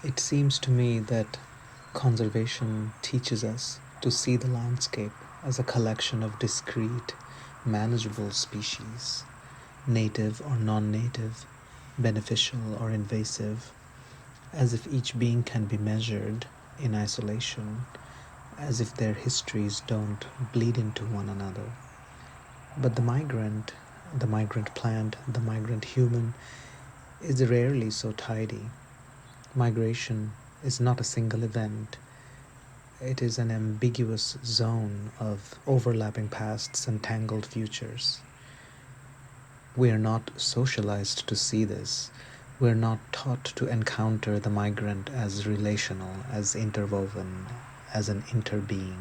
It seems to me that conservation teaches us to see the landscape as a collection of discrete, manageable species, native or non-native, beneficial or invasive, as if each being can be measured in isolation, as if their histories don't bleed into one another. But the migrant plant, the migrant human, is rarely so tidy. Migration is not a single event. It is an ambiguous zone of overlapping pasts and tangled futures. We are not socialized to see this. We're not taught to encounter the migrant as relational, as interwoven, as an interbeing.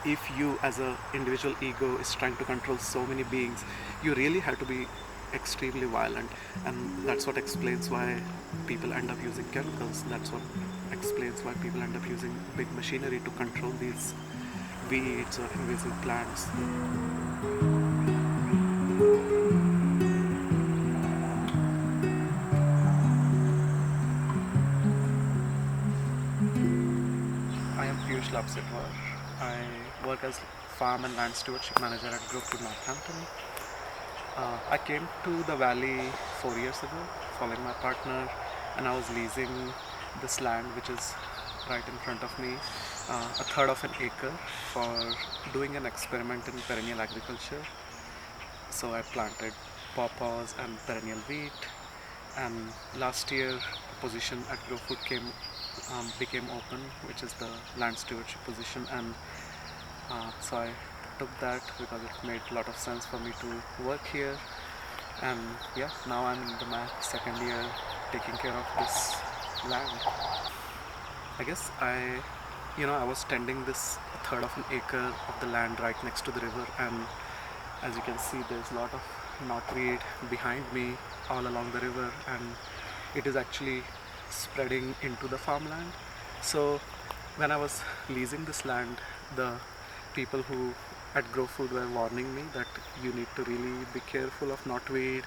If you as a individual ego is trying to control so many beings, you really have to be extremely violent, and that's what explains why people end up using chemicals. That's what explains why people end up using big machinery to control these weeds or invasive plants. I am Piyush Labhsetwar. I work as farm and land stewardship manager at Grove Northampton. I came to the valley 4 years ago, following my partner, and I was leasing this land, which is right in front of me, a third of an acre, for doing an experiment in perennial agriculture. So I planted pawpaws and perennial wheat, and last year a position at Grove became open, which is the land stewardship position, and so I took that because it made a lot of sense for me to work here. And yeah, now I'm in my second year taking care of this land. I guess I was tending this third of an acre of the land right next to the river, and as you can see, there's a lot of knotweed behind me all along the river, and it is actually spreading into the farmland. So when I was leasing this land, the people who at Grow Food were warning me that you need to really be careful of knotweed.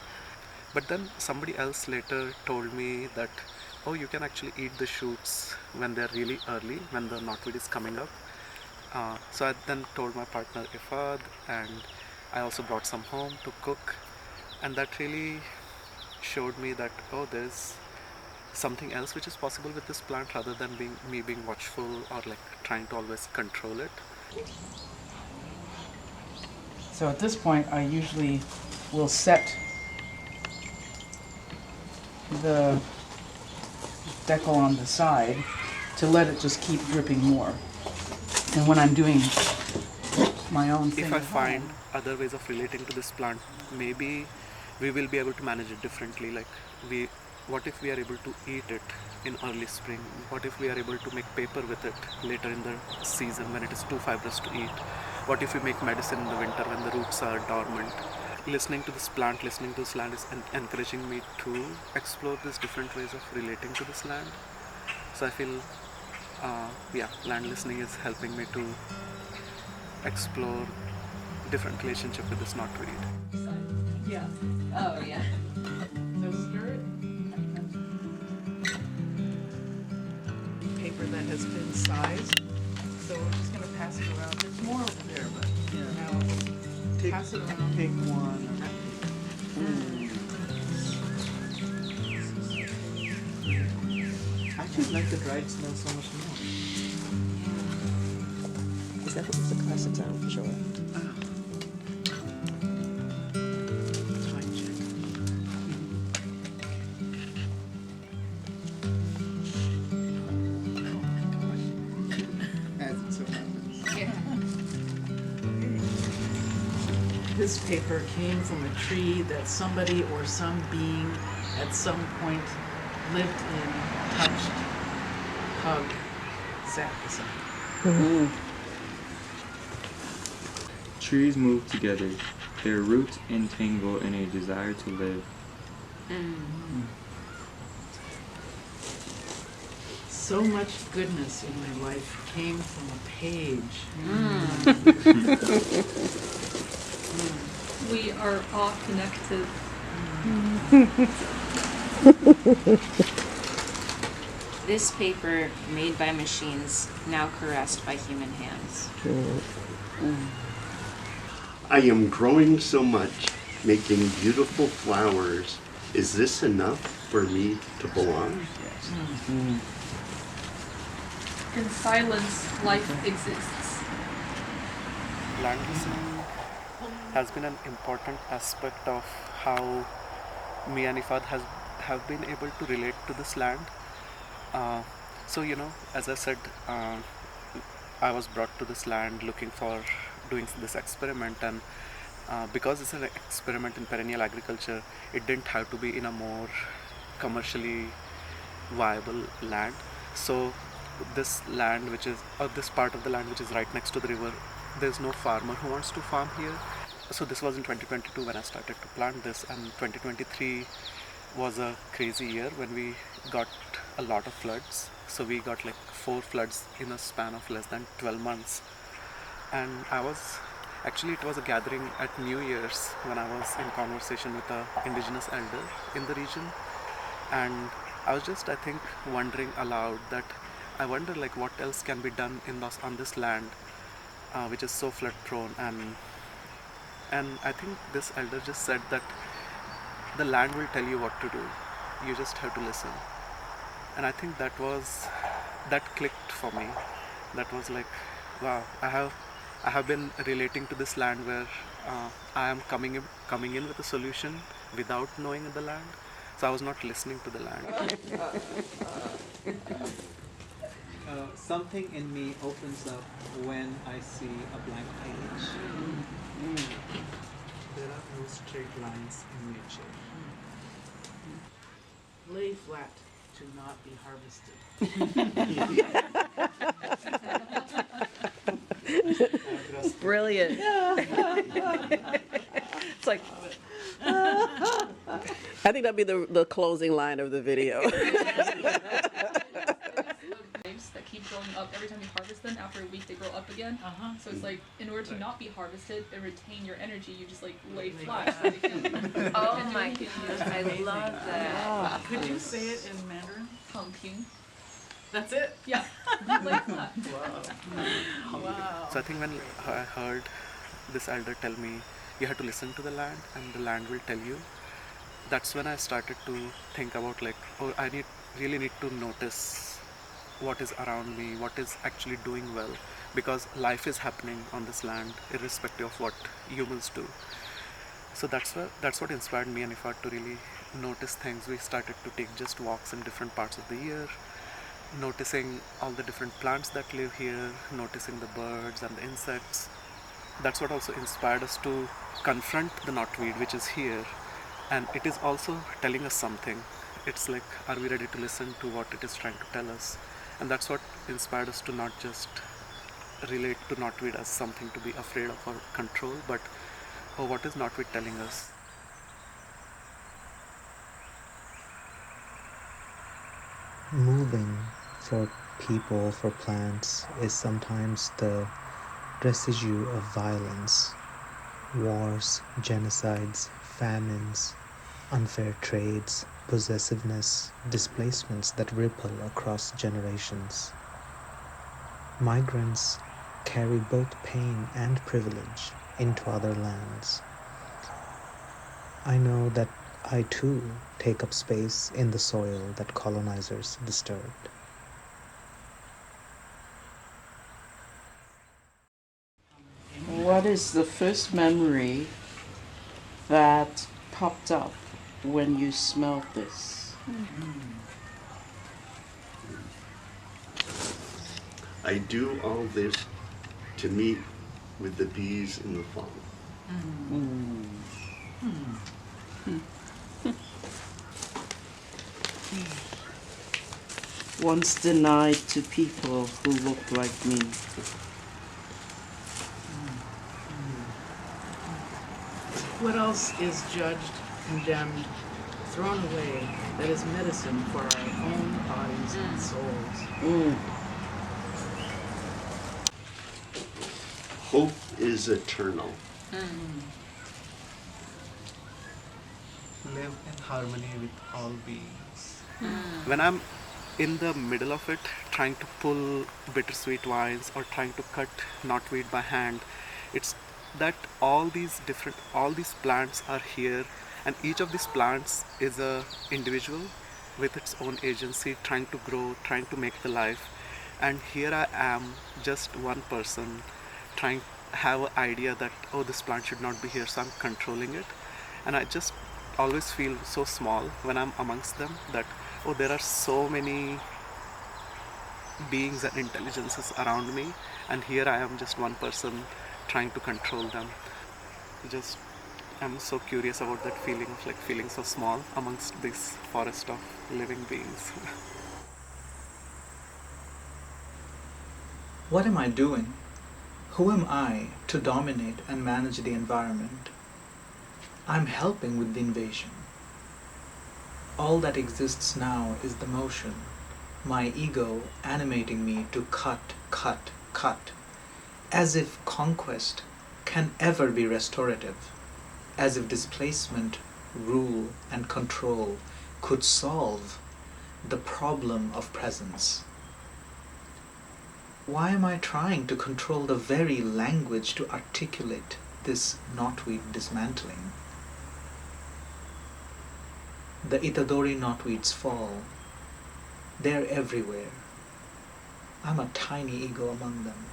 But then somebody else later told me that, oh, you can actually eat the shoots when they're really early, when the knotweed is coming up. So I then told my partner Efad, and I also brought some home to cook, and that really showed me that, oh, there's something else which is possible with this plant rather than me being watchful or like trying to always control it. So at this point, I usually will set the decal on the side to let it just keep dripping more. And when I'm doing my own thing If I at find home, other ways of relating to this plant, maybe we will be able to manage it differently. Like what if we are able to eat it in early spring? What if we are able to make paper with it later in the season when it is too fibrous to eat? What if we make medicine in the winter when the roots are dormant? Listening to this plant, listening to this land is encouraging me to explore these different ways of relating to this land. So I feel, land listening is helping me to explore different relationship with this knotweed. Yeah. Oh, yeah. so stir it. Paper that has been sized. So we're just going to pass it around. There's more over there, but now pass it around. Take one. I actually like the dried smell so much more. Is that what the classic sound for sure? Time check. As it so happens. Yeah. This paper came from a tree that somebody or some being at some point lived in, touched, hugged, sat beside. Trees move together. Their roots entangle in a desire to live. So much goodness in my life came from a page. We are all connected. This paper, made by machines, now caressed by human hands. I am growing so much, making beautiful flowers. Is this enough for me to belong? In silence, life exists. Land listening has been an important aspect of how me and Ifad have been able to relate to this land. So as I said, I was brought to this land looking for doing this experiment, and because it's an experiment in perennial agriculture, it didn't have to be in a more commercially viable land. So this land this part of the land which is right next to the river, there's no farmer who wants to farm here. So this was in 2022 when I started to plant this, and 2023 was a crazy year when we got a lot of floods. So we got like 4 floods in a span of less than 12 months. And it was a gathering at New Year's when I was in conversation with an indigenous elder in the region. And I was just, I think, wondering aloud that I wonder like what else can be done on this land, which is so flood prone. And I think this elder just said that the land will tell you what to do. You just have to listen. And I think that clicked for me. That was like, wow, I have been relating to this land where I am coming in with a solution without knowing the land. So I was not listening to the land. Something in me opens up when I see a blank page. There are no straight lines in nature. Lay flat to not be harvested. Brilliant. It's like, I think that'd be the closing line of the video. Waves that keep growing up every time you harvest them. After a week, they grow up again. So it's like, in order to not be harvested and retain your energy, you just like lay flat. So you can, Oh my goodness, I love that. Could you say it in Mandarin? Pumpkin. That's it? Yeah. Lay flat. Wow. So I think when I heard this elder tell me, you have to listen to the land and the land will tell you, that's when I started to think about like, oh, I really need to notice what is around me, what is actually doing well, because life is happening on this land irrespective of what humans do. So that's what inspired me and Ifad to really notice things. We started to take just walks in different parts of the year, noticing all the different plants that live here, noticing the birds and the insects. That's what also inspired us to confront the knotweed which is here, and it is also telling us something. It's like, are we ready to listen to what it is trying to tell us? And that's what inspired us to not just relate to knotweed as something to be afraid of or control, but what is knotweed telling us? Moving for people, for plants, is sometimes the residue of violence, wars, genocides, famines, unfair trades, possessiveness, displacements that ripple across generations. Migrants carry both pain and privilege into other lands. I know that I too take up space in the soil that colonizers disturbed. What is the first memory that popped up when you smelled this? I do all this to meet with the bees in the fall. Once denied to people who look like me. What else is judged, condemned, thrown away that is medicine for our own bodies and souls. Hope is eternal. Live in harmony with all beings. When I'm in the middle of it, trying to pull bittersweet vines or trying to cut knotweed by hand, it's that all these plants are here, and each of these plants is a individual with its own agency, trying to grow, trying to make the life. And here I am, just one person, trying to have an idea that, oh, this plant should not be here, so I'm controlling it. And I just always feel so small when I'm amongst them, that, oh, there are so many beings and intelligences around me, and here I am, just one person trying to control them. Just, I'm so curious about that feeling of like feeling so small amongst this forest of living beings. What am I doing? Who am I to dominate and manage the environment? I'm helping with the invasion. All that exists now is the motion, my ego animating me to cut, cut, cut, as if conquest can ever be restorative, as if displacement, rule, and control could solve the problem of presence. Why am I trying to control the very language to articulate this knotweed dismantling? The Itadori knotweeds fall. They're everywhere. I'm a tiny ego among them.